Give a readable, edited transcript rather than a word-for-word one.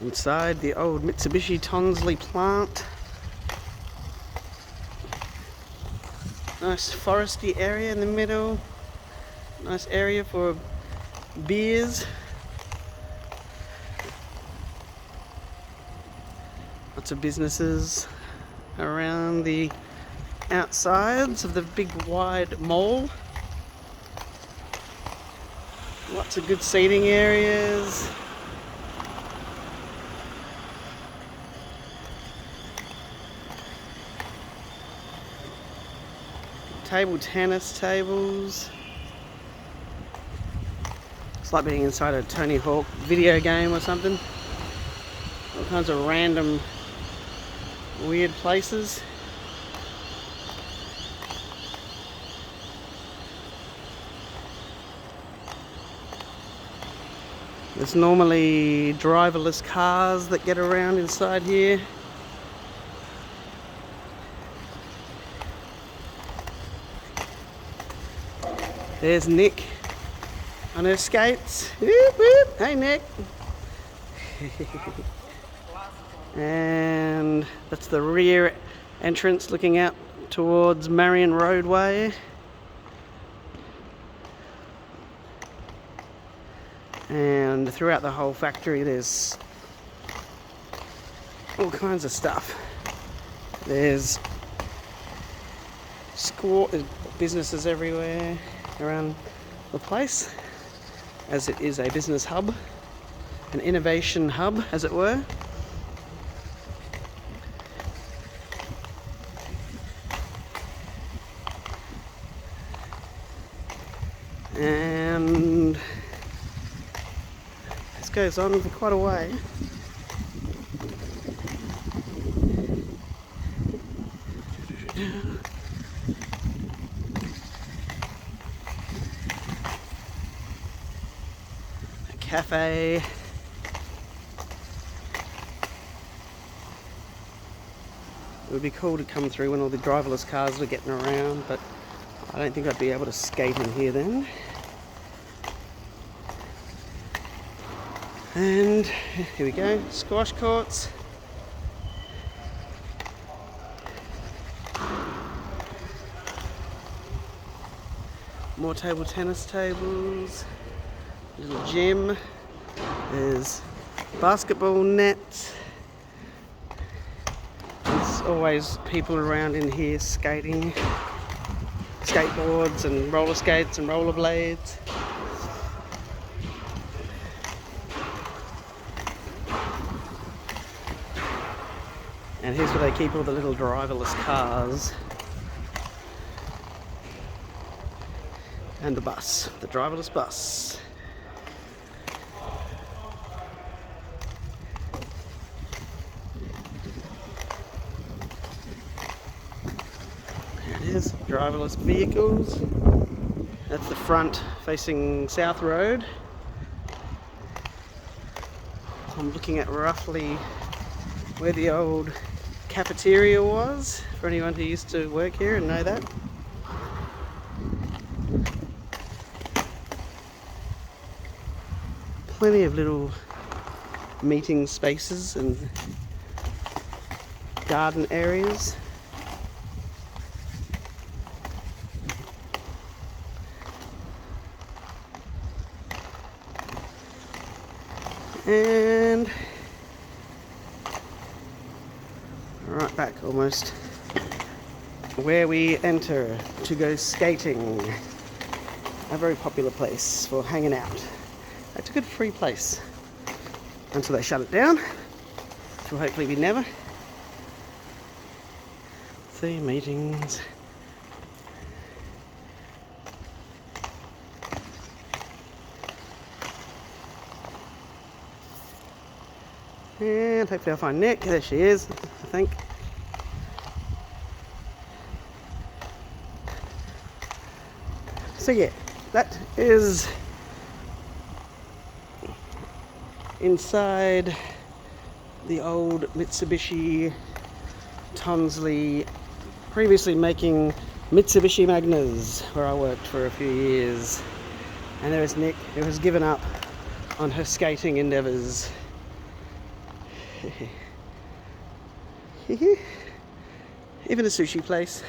Inside the old Mitsubishi Tonsley plant. Nice foresty area in the middle. Nice area for beers. Lots of businesses around the outsides of the big wide mall. Lots of good seating areas. Table tennis tables. It's like being inside a Tony Hawk video game or something. All kinds of random weird places. There's normally driverless cars that get around inside here. There's Nick on her skates. Whoop, whoop. Hey Nick. And that's the rear entrance looking out towards Marion Roadway. And throughout the whole factory there's all kinds of stuff. There's businesses everywhere around the place, as it is a business hub, an innovation hub as it were. And this goes on for quite a way. Cafe. It would be cool to come through when all the driverless cars were getting around, but I don't think I'd be able to skate in here then. And here we go, squash courts. More table tennis tables. Little gym. There's basketball nets. There's always people around in here skating, skateboards and roller skates and rollerblades. And here's where they keep all the little driverless cars. And the bus, the driverless bus. There's driverless vehicles. That's the front facing South Road. I'm looking at roughly where the old cafeteria was, for anyone who used to work here and know that. Plenty of little meeting spaces and garden areas. And right back almost where we enter to go skating. A very popular place for hanging out. It's a good free place until they shut it down, which will hopefully be never. See, meetings. And hopefully I'll find Nick. There she is, I think. So yeah, that is inside the old Mitsubishi Tonsley, previously making Mitsubishi Magnas, where I worked for a few years. And there is Nick, who has given up on her skating endeavours. Even a sushi place.